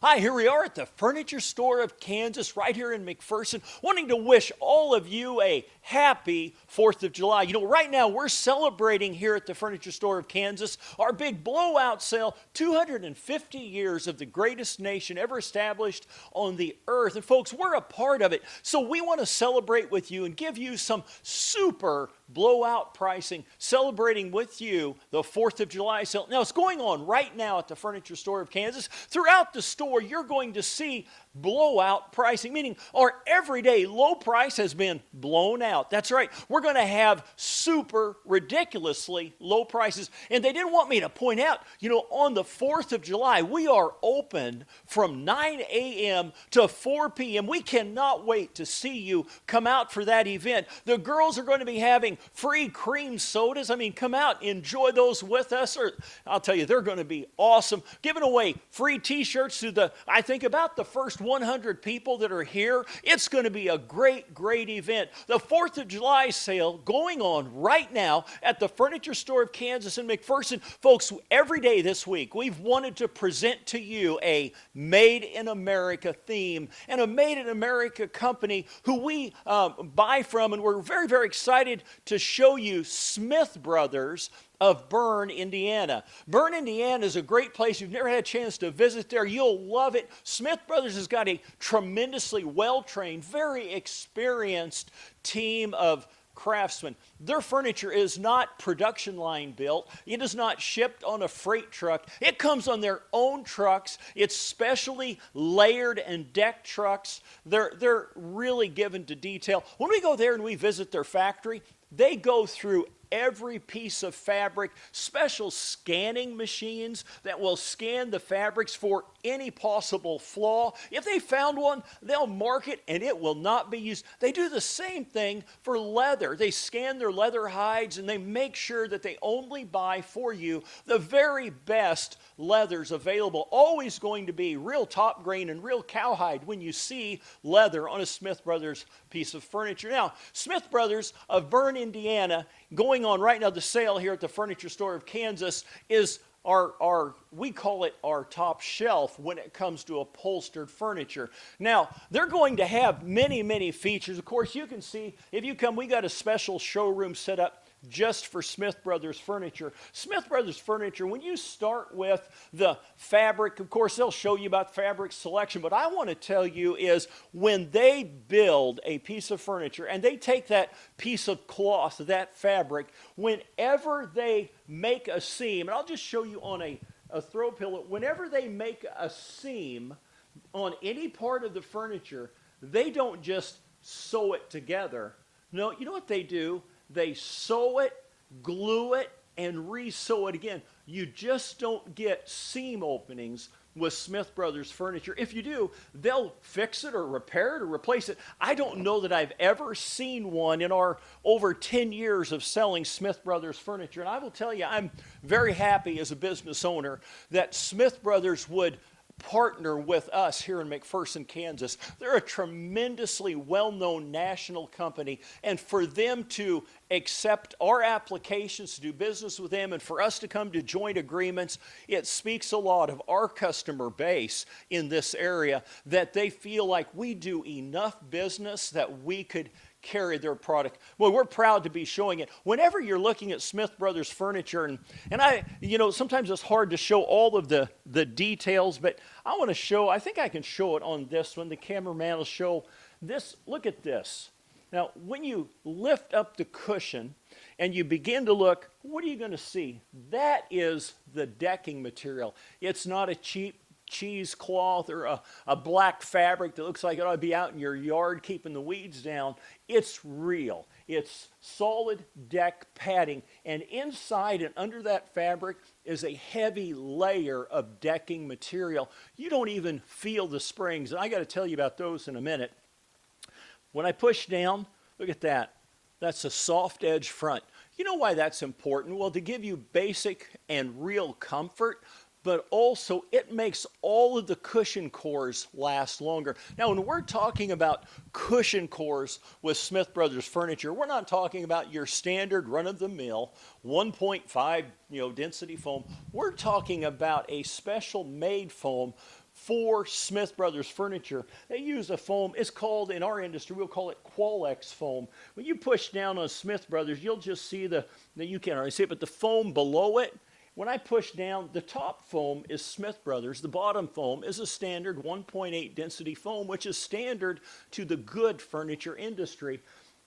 Hi, here we are at the Furniture Store of Kansas, right here in McPherson, wanting to wish all of you a happy 4th of July. You know, right now we're celebrating here at the Furniture Store of Kansas our big blowout sale, 250 years of the greatest nation ever established on the earth. And folks, we're a part of it, so we want to celebrate with you and give you some super blowout pricing, celebrating with you the 4th of July sale. Now, it's going on right now at the Furniture Store of Kansas. Throughout the store, you're going to see blowout pricing, meaning our everyday low price has been blown out. That's right. We're going to have super ridiculously low prices. And they didn't want me to point out, you know, on the 4th of July, we are open from 9 a.m. to 4 p.m. We cannot wait to see you come out for that event. The girls are going to be having free cream sodas. I mean, come out, enjoy those with us. Or I'll tell you, they're going to be awesome. Giving away free t-shirts to I think about the first 100 people that are here. It's going to be a great, great event. The 4th of July sale going on right now at the Furniture Store of Kansas in McPherson. Folks, every day this week, we've wanted to present to you a Made in America theme and a Made in America company who we buy from, and we're very, very excited to show you Smith Brothers of Berne, Indiana. Berne, Indiana is a great place. If you've never had a chance to visit there, you'll love it. Smith Brothers has got a tremendously well-trained, very experienced team of craftsmen. Their furniture is not production line built. It is not shipped on a freight truck. It comes on their own trucks. It's specially layered and decked trucks. They're really given to detail. When we go there and we visit their factory, they go through every piece of fabric, special scanning machines that will scan the fabrics for any possible flaw. If they found one, they'll mark it and it will not be used. They do the same thing for leather. They scan their leather hides and they make sure that they only buy for you the very best leathers available. Always going to be real top grain and real cowhide when you see leather on a Smith Brothers piece of furniture. Now, Smith Brothers of Berne, Indiana, going on right now, the sale here at the Furniture Store of Kansas is we call it our top shelf when it comes to upholstered furniture. Now, they're going to have many, many features. Of course, you can see, if you come, we got a special showroom set up just for Smith Brothers furniture. Smith Brothers furniture, when you start with the fabric, of course, they'll show you about fabric selection, but I want to tell you is when they build a piece of furniture and they take that piece of cloth, that fabric, whenever they make a seam, and I'll just show you on a throw pillow, whenever they make a seam on any part of the furniture, they don't just sew it together. No, you know what they do? They sew it, glue it, and re-sew it again. You just don't get seam openings with Smith Brothers furniture. If you do, they'll fix it or repair it or replace it. I don't know that I've ever seen one in our over 10 years of selling Smith Brothers furniture. And I will tell you, I'm very happy as a business owner that Smith Brothers would partner with us here in McPherson, Kansas. They're a tremendously well-known national company, and for them to accept our applications to do business with them and for us to come to joint agreements, it speaks a lot of our customer base in this area that they feel like we do enough business that we could carry their product. Well, we're proud to be showing it. Whenever you're looking at Smith Brothers furniture, and I, you know, sometimes it's hard to show all of the details, but I want to show, I think I can show it on this one. The cameraman will show this. Look at this. Now, when you lift up the cushion and you begin to look, what are you going to see? That is the decking material. It's not a cheap cheesecloth or a black fabric that looks like it ought to be out in your yard keeping the weeds down. It's real. It's solid deck padding, and inside and under that fabric is a heavy layer of decking material. You don't even feel the springs, and I got to tell you about those in a minute. When I push down, look at that. That's a soft edge front. You know why that's important? Well, to give you basic and real comfort, but also it makes all of the cushion cores last longer. Now, when we're talking about cushion cores with Smith Brothers furniture, we're not talking about your standard run-of-the-mill 1.5 density foam. We're talking about a special made foam for Smith Brothers furniture. They use a foam, it's called, in our industry, we'll call it Qualex foam. When you push down on Smith Brothers, you'll just see you can't already see it, but the foam below it, when I push down, the top foam is Smith Brothers. The bottom foam is a standard 1.8 density foam, which is standard to the good furniture industry.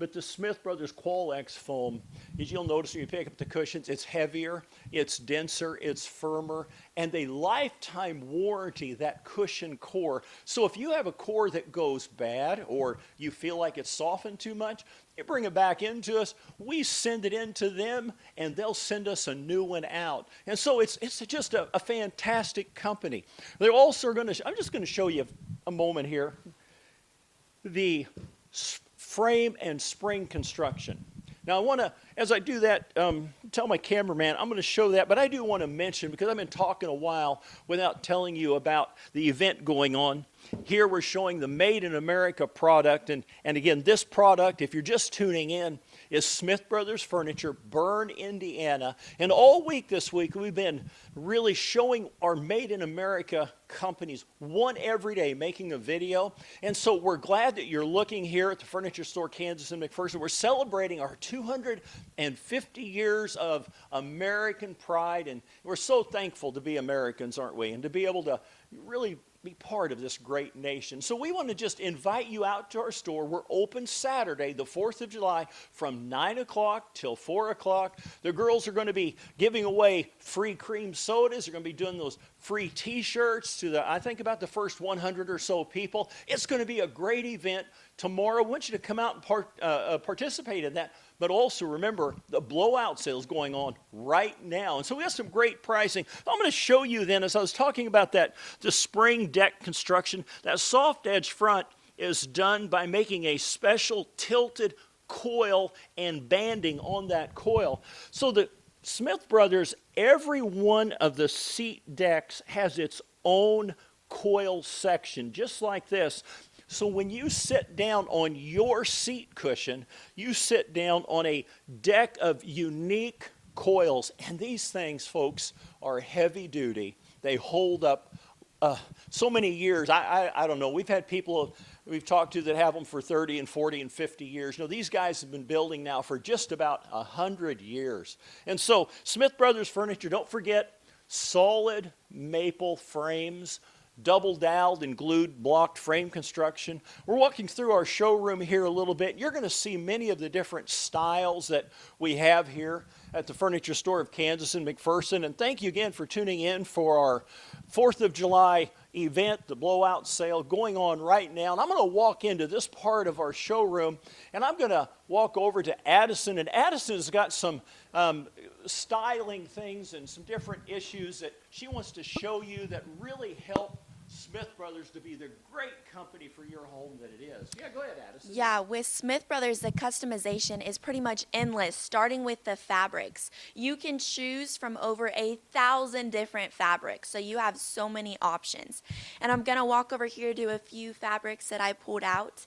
But the Smith Brothers Qualex foam, as you'll notice when you pick up the cushions, it's heavier, it's denser, it's firmer, and they lifetime warranty that cushion core. So if you have a core that goes bad or you feel like it's softened too much, you bring it back into us, we send it into them, and they'll send us a new one out. And so it's just a fantastic company. They're also going to, I'm just going to show you a moment here, the frame and spring construction. Now I want to, as I do that, tell my cameraman I'm going to show that, but I do want to mention, because I've been talking a while without telling you about the event going on. Here we're showing the Made in America product, and again, this product, if you're just tuning in, is Smith Brothers Furniture, Berne, Indiana. And all week this week, we've been really showing our Made in America companies, one every day, making a video. And so we're glad that you're looking here at the Furniture Store Kansas in McPherson. We're celebrating our 250 years of American pride, and we're so thankful to be Americans, aren't we? And to be able to really be part of this great nation. So we want to just invite you out to our store. We're open Saturday, the 4th of July, from 9 o'clock till 4 o'clock. The girls are going to be giving away free cream sodas. They're going to be doing those free t-shirts to I think about the first 100 or so people. It's going to be a great event tomorrow. I want you to come out and participate in that. But also remember, the blowout sale is going on right now. And so we have some great pricing. I'm going to show you then, as I was talking about the spring deck construction, that soft edge front is done by making a special tilted coil and banding on that coil. So the Smith Brothers, every one of the seat decks has its own coil section, just like this. So when you sit down on your seat cushion, you sit down on a deck of unique coils. And these things, folks, are heavy duty. They hold up so many years. I don't know. We've had people we've talked to that have them for 30 and 40 and 50 years. You know, these guys have been building now for just about 100 years. And so Smith Brothers Furniture, don't forget, solid maple frames, double doweled and glued blocked frame construction. We're walking through our showroom here a little bit. You're going to see many of the different styles that we have here at the Furniture Store of Kansas in McPherson. And thank you again for tuning in for our 4th of July event, the blowout sale going on right now. And I'm going to walk into this part of our showroom, and I'm going to walk over to Addison. And Addison has got some styling things and some different issues that she wants to show you that really help Smith Brothers to be the great company for your home that it is. Yeah, go ahead, Addison. Yeah, with Smith Brothers, the customization is pretty much endless, starting with the fabrics. You can choose from over 1,000 different fabrics, so you have so many options. And I'm going to walk over here to a few fabrics that I pulled out.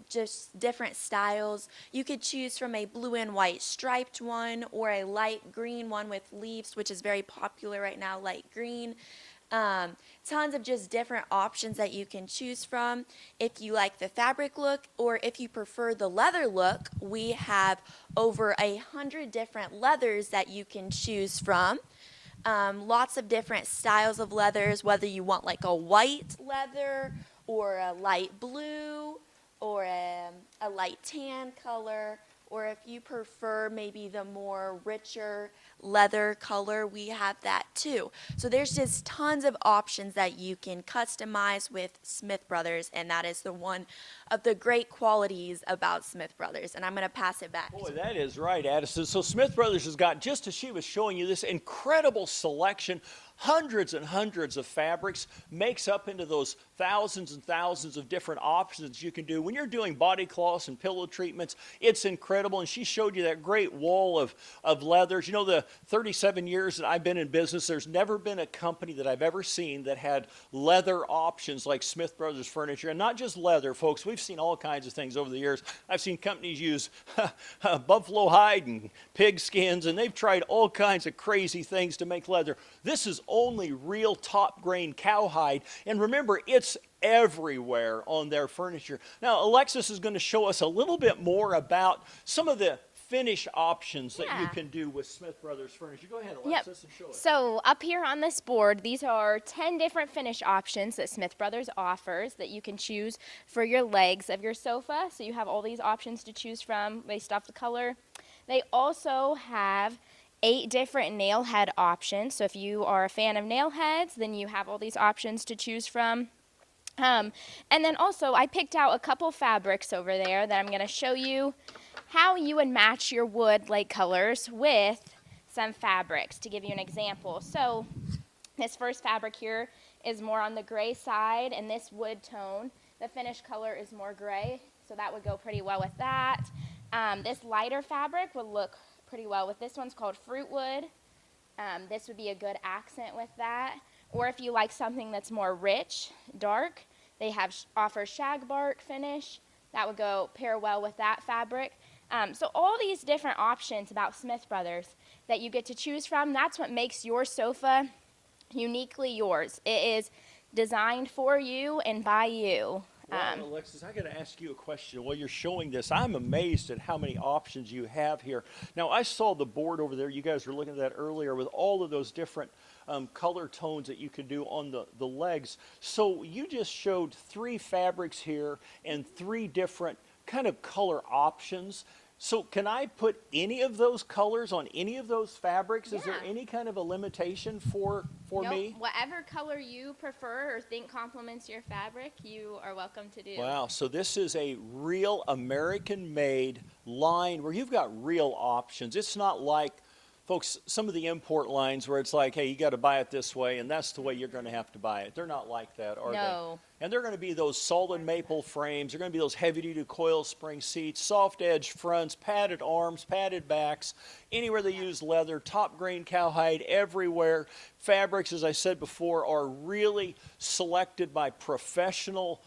Just different styles. You could choose from a blue and white striped one or a light green one with leaves, which is very popular right now, light green. Tons of just different options that you can choose from. If you like the fabric look or if you prefer the leather look, we have over 100 different leathers that you can choose from. Lots of different styles of leathers, whether you want like a white leather or a light blue or a light tan color, or if you prefer maybe the more richer leather color, we have that too. So there's just tons of options that you can customize with Smith Brothers, and that is the one of the great qualities about Smith Brothers. And I'm going to pass it back. Boy, that is right, Addison. So Smith Brothers has got, just as she was showing you, this incredible selection, hundreds and hundreds of fabrics, makes up into those thousands and thousands of different options you can do. When you're doing body cloths and pillow treatments, it's incredible. And she showed you that great wall of leathers. You know, the 37 years that I've been in business, there's never been a company that I've ever seen that had leather options like Smith Brothers Furniture. And not just leather, folks. We've seen all kinds of things over the years. I've seen companies use buffalo hide and pig skins, and they've tried all kinds of crazy things to make leather. This is only real top grain cowhide. And remember, it's everywhere on their furniture. Now, Alexis is going to show us a little bit more about some of the finish options that you Yeah. can do with Smith Brothers furniture. Go ahead, Yep. Alexis, and show us. So up here on this board, these are 10 different finish options that Smith Brothers offers that you can choose for your legs of your sofa. So you have all these options to choose from based off the color. They also have 8 different nail head options. So if you are a fan of nail heads, then you have all these options to choose from. And then also, I picked out a couple fabrics over there that I'm going to show you how you would match your wood like colors with some fabrics to give you an example. So this first fabric here is more on the gray side, and this wood tone, the finished color is more gray, so that would go pretty well with that. This lighter fabric would look pretty well with this one's called fruit wood. This would be a good accent with that. Or if you like something that's more rich, dark, they have offer shag bark finish. That would go pair well with that fabric. So all these different options about Smith Brothers that you get to choose from, that's what makes your sofa uniquely yours. It is designed for you and by you. Well, Alexis, I got to ask you a question. While you're showing this, I'm amazed at how many options you have here. Now, I saw the board over there. You guys were looking at that earlier with all of those different color tones that you can do on the legs. So you just showed 3 fabrics here and 3 different kind of color options. So can I put any of those colors on any of those fabrics? Is there Yeah. any kind of a limitation for Nope, me? whatever color you prefer or think complements your fabric, you are welcome to do. Wow, so this is a real American-made line where you've got real options. It's not like, folks, some of the import lines where it's like, hey, you got to buy it this way, and that's the way you're going to have to buy it. They're not like that, are No. they? And they're going to be those solid maple frames. They're going to be those heavy-duty coil spring seats, soft edge fronts, padded arms, padded backs. Anywhere they use leather, top grain cowhide, everywhere. Fabrics, as I said before, are really selected by professional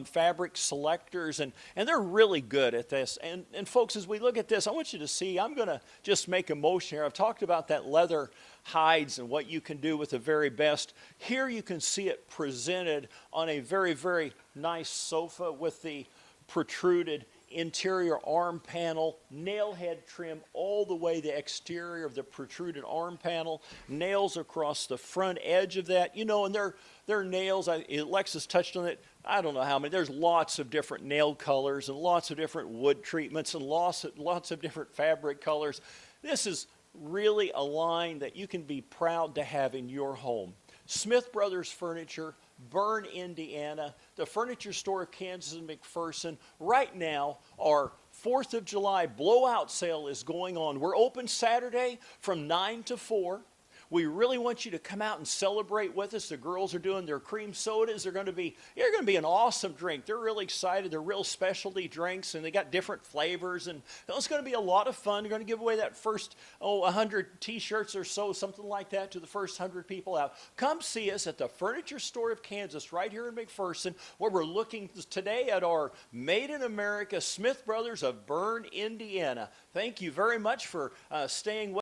fabric selectors, and they're really good at this. And folks, as we look at this, I want you to see, I'm going to just make a motion here. I've talked about that leather hides and what you can do with the very best. Here you can see it presented on a very, very nice sofa with the protruded interior arm panel, nail head trim all the way the exterior of the protruded arm panel, nails across the front edge of that, you know, and they're nails. Alexis touched on it. I don't know how many. There's lots of different nail colors and lots of different wood treatments and lots of different fabric colors. This is really a line that you can be proud to have in your home. Smith Brothers Furniture, Berne, Indiana, the Furniture Store of Kansas and McPherson. Right now, our 4th of July blowout sale is going on. We're open Saturday from 9 to 4. We really want you to come out and celebrate with us. The girls are doing their cream sodas. You're going to be an awesome drink. They're really excited. They're real specialty drinks, and they got different flavors. And it's going to be a lot of fun. They're going to give away that first 100 T-shirts or so, something like that, to the first 100 people out. Come see us at the Furniture Store of Kansas, right here in McPherson, where we're looking today at our Made in America Smith Brothers of Berne, Indiana. Thank you very much for staying with